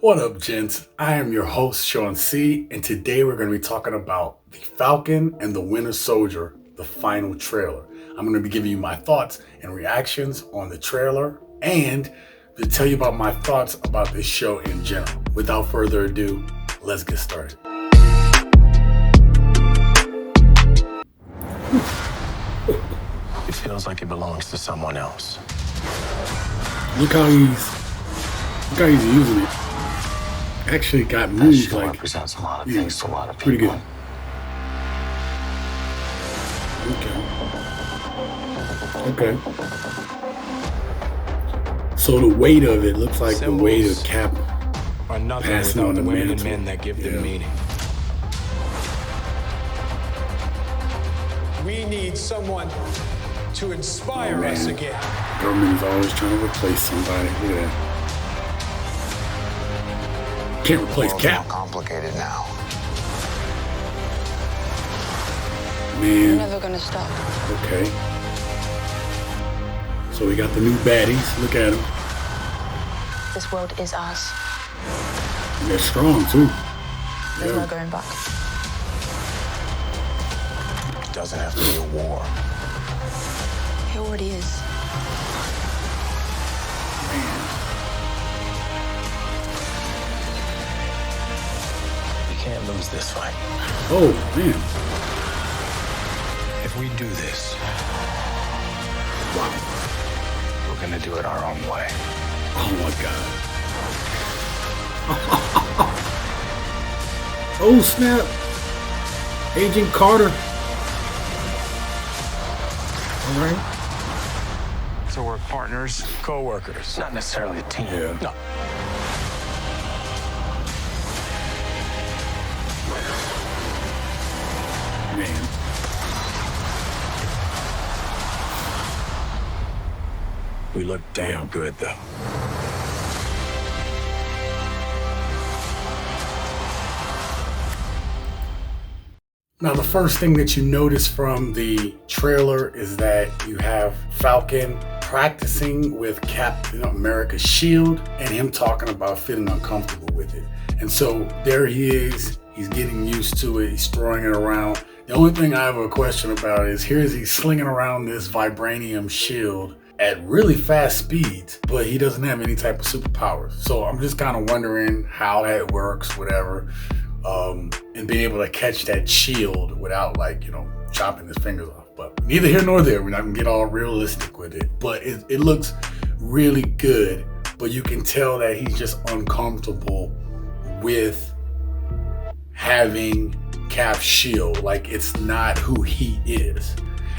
What up, gents? I am your host, Sean C., and today we're going to be talking about The Falcon and the Winter Soldier, the final trailer. I'm going to be giving you my thoughts and reactions on the trailer and to tell you about my thoughts about this show in general. Without further ado, let's get started. It feels like it belongs to someone else. Look how he's using it. Actually got moves That like represents a lot of things to a lot of people. pretty good. Okay. So the weight of it looks like the weight of Cap are nothing passing on without the the women and mantle. men that give them meaning. We need someone to inspire us again. Government is always trying to replace somebody. Look at that. Can't replace World's Cap. more complicated now. We're Man, never gonna stop. okay. So we got the new baddies. Look at them. This world is ours. They're strong too. There's no Yeah. going back. It doesn't have to be a war. It already is. We can't lose this fight. Oh man. If we do this, we're gonna do it our own way. Oh my God. Oh snap. Agent Carter. All right. So we're partners, co-workers, not necessarily a team. Yeah. No. Man. We look damn good, though. Now, the first thing that you notice from the trailer is that you have Falcon practicing with Captain America's shield and him talking about feeling uncomfortable with it. And so there he is. He's getting used to it. He's throwing it around. The only thing I have a question about is here is he slinging around this vibranium shield at really fast speeds, but he doesn't have any type of superpowers. So I'm just kind of wondering how that works, whatever. And being able to catch that shield without chopping his fingers off. But neither here nor there. We're not gonna get all realistic with it. But it looks really good. But you can tell that he's just uncomfortable with having Cap's shield. Like it's not who he is.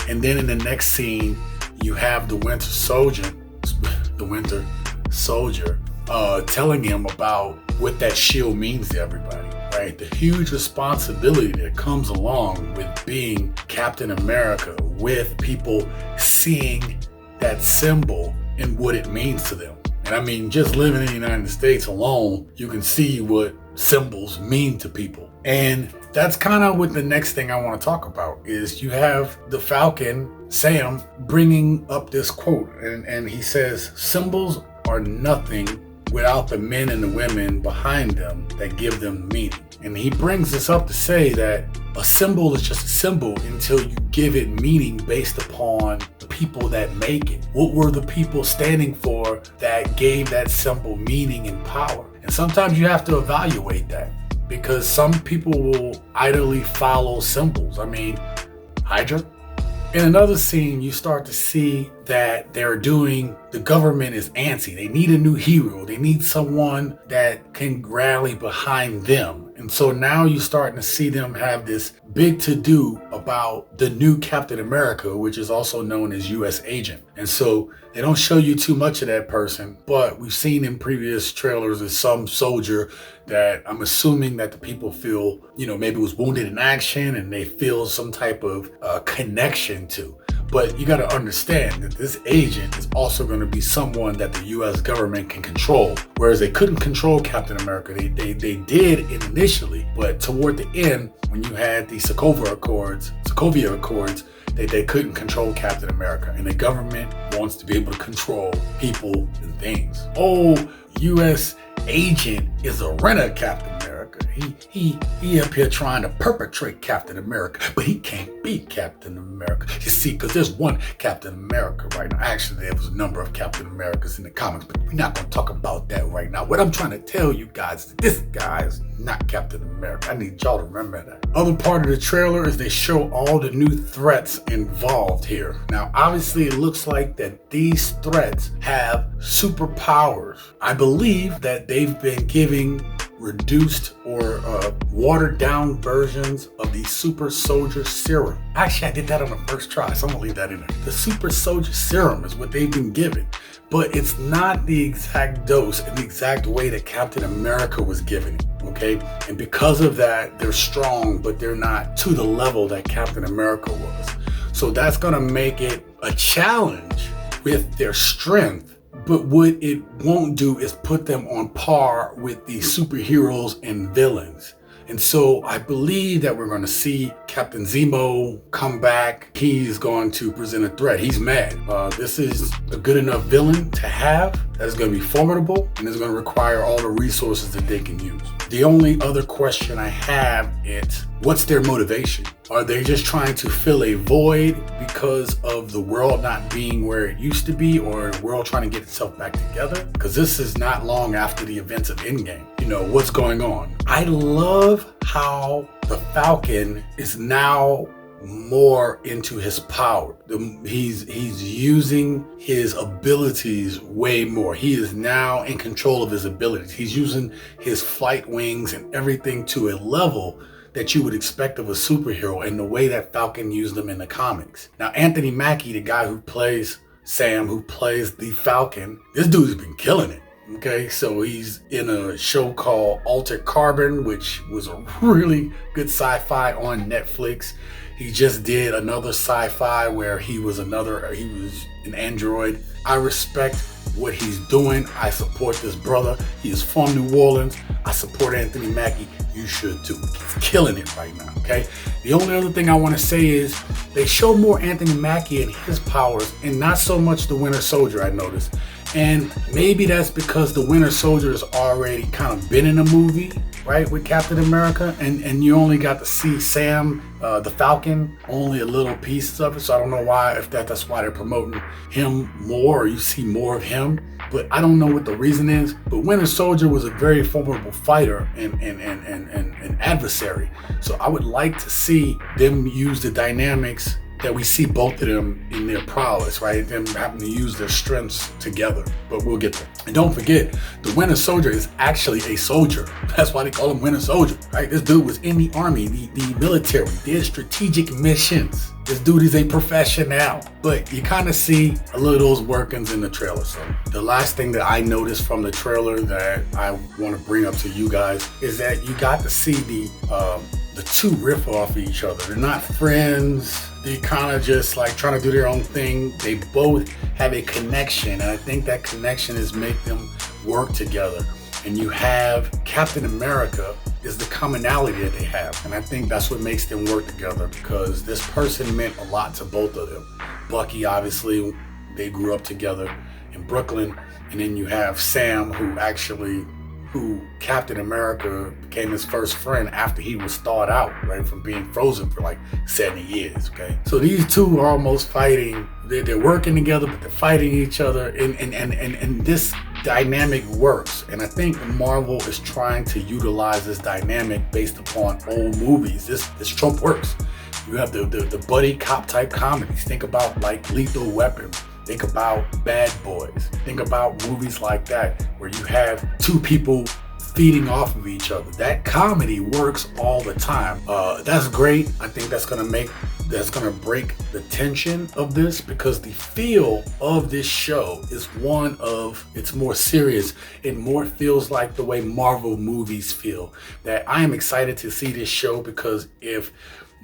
And then in the next scene, you have the Winter Soldier, telling him about what that shield means to everybody. Right? The huge responsibility that comes along with being Captain America, with people seeing that symbol and what it means to them. And I mean, just living in the United States alone, you can see what symbols mean to people. And that's kind of what the next thing I want to talk about is you have the Falcon, Sam, bringing up this quote. And he says, symbols are nothing without the men and the women behind them that give them meaning. And he brings this up to say that a symbol is just a symbol until you give it meaning based upon the people that make it. What were the people standing for that gave that symbol meaning and power? And sometimes you have to evaluate that because some people will idly follow symbols. I mean, Hydra. In another scene, you start to see that the government is antsy. They need a new hero. They need someone that can rally behind them. And so now you're starting to see them have this big to-do about the new Captain America, which is also known as U.S. Agent. And so they don't show you too much of that person, but we've seen in previous trailers as some soldier that I'm assuming that the people feel, maybe was wounded in action and they feel some type of connection to. But you got to understand that this agent is also going to be someone that the U.S. government can control, whereas they couldn't control Captain America. They did initially, but toward the end, when you had the Sokovia Accords, they couldn't control Captain America, and the government wants to be able to control people and things. Oh, U.S. agent is a renter of Captain America. He up here trying to perpetrate Captain America, but he can't be Captain America. You see, because there's one Captain America right now. Actually, there was a number of Captain Americas in the comics, but we're not going to talk about that right now. What I'm trying to tell you guys is this guy is not Captain America. I need y'all to remember that. Other part of the trailer is they show all the new threats involved here. Now, obviously, it looks like that these threats have superpowers. I believe that they've been giving reduced or watered down versions of the super soldier serum. Actually, I did that on the first try, so I'm gonna leave that in there. The super soldier serum is what they've been given, but it's not the exact dose and the exact way that Captain America was given it, okay? And because of that, they're strong, but they're not to the level that Captain America was. So that's gonna make it a challenge with their strength. But what it won't do is put them on par with the superheroes and villains. And so I believe that we're going to see Captain Zemo come back. He's going to present a threat. He's mad. This is a good enough villain to have that is going to be formidable and is going to require all the resources that they can use. The only other question I have is, what's their motivation? Are they just trying to fill a void because of the world not being where it used to be, or the world trying to get itself back together? Because this is not long after the events of Endgame. You know, what's going on? I love how the Falcon is now more into his power. He's using his abilities way more. He is now in control of his abilities. He's using his flight wings and everything to a level that you would expect of a superhero, and the way that Falcon used them in the comics. Now, Anthony Mackie, the guy who plays Sam, who plays the Falcon, this dude's been killing it. Okay, so he's in a show called Altered Carbon, which was a really good sci-fi on Netflix. He just did another sci-fi where he was an android. I respect what he's doing. I support this brother. He is from New Orleans. I support Anthony Mackie. You should too. He's killing it right now, okay? The only other thing I want to say is they show more Anthony Mackie and his powers and not so much the Winter Soldier, I noticed. And maybe that's because the Winter Soldier has already kind of been in a movie, right, with Captain America, and you only got to see Sam, the Falcon, only a little piece of it. So I don't know why, if that's why they're promoting him more, or you see more of him. But I don't know what the reason is. But Winter Soldier was a very formidable fighter and adversary. So I would like to see them use the dynamics that we see both of them in their prowess, right? Them having to use their strengths together, but we'll get there. And don't forget, the Winter Soldier is actually a soldier. That's why they call him Winter Soldier, right? This dude was in the army, the military, did strategic missions. This dude is a professional, but you kind of see a little of those workings in the trailer. So the last thing that I noticed from the trailer that I want to bring up to you guys is that you got to see the two riff off of each other. They're not friends. They kind of just like trying to do their own thing. They both have a connection, and I think that connection is make them work together. And you have Captain America is the commonality that they have. And I think that's what makes them work together, because this person meant a lot to both of them. Bucky, obviously, they grew up together in Brooklyn. And then you have Sam, who Captain America became his first friend after he was thawed out, right, from being frozen for like 70 years, okay? So these two are almost fighting. They're working together, but they're fighting each other, and this dynamic works. And I think Marvel is trying to utilize this dynamic based upon old movies. This trope works. You have the buddy cop type comedies. Think about like Lethal Weapon. Think about Bad Boys. Think about movies like that where you have two people feeding off of each other. That comedy works all the time. That's great. I think that's gonna break the tension of this, because the feel of this show is it's more serious. It more feels like the way Marvel movies feel. That I am excited to see this show, because if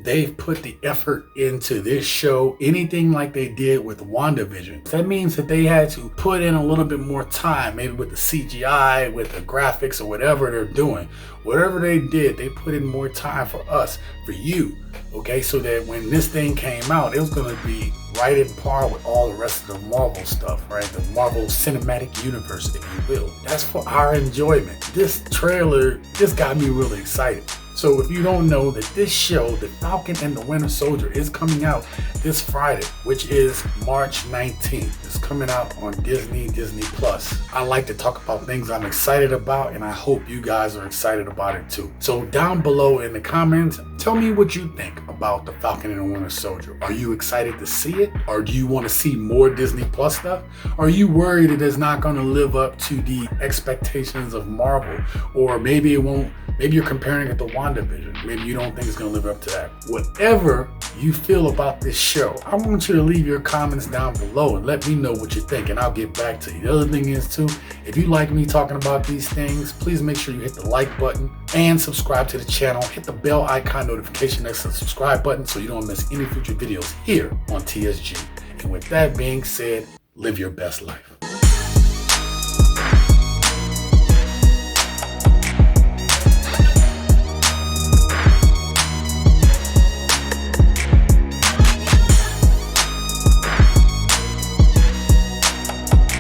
they've put the effort into this show, anything like they did with WandaVision, that means that they had to put in a little bit more time, maybe with the CGI, with the graphics, or whatever they're doing. Whatever they did, they put in more time for us, for you, okay? So that when this thing came out, it was gonna be right in par with all the rest of the Marvel stuff, right? The Marvel Cinematic Universe, if you will. That's for our enjoyment. This trailer just got me really excited. So if you don't know that this show, The Falcon and the Winter Soldier, is coming out this Friday, which is March 19th. It's coming out on Disney Plus. I like to talk about things I'm excited about, and I hope you guys are excited about it too. So down below in the comments, tell me what you think about The Falcon and the Winter Soldier. Are you excited to see it? Or do you want to see more Disney Plus stuff? Are you worried that it's not going to live up to the expectations of Marvel? Or maybe it won't. Maybe you're comparing it to WandaVision. Maybe you don't think it's going to live up to that. Whatever you feel about this show, I want you to leave your comments down below and let me know what you think, and I'll get back to you. The other thing is too, if you like me talking about these things, please make sure you hit the like button and subscribe to the channel. Hit the bell icon notification next to the subscribe button so you don't miss any future videos here on TSG. And with that being said, live your best life.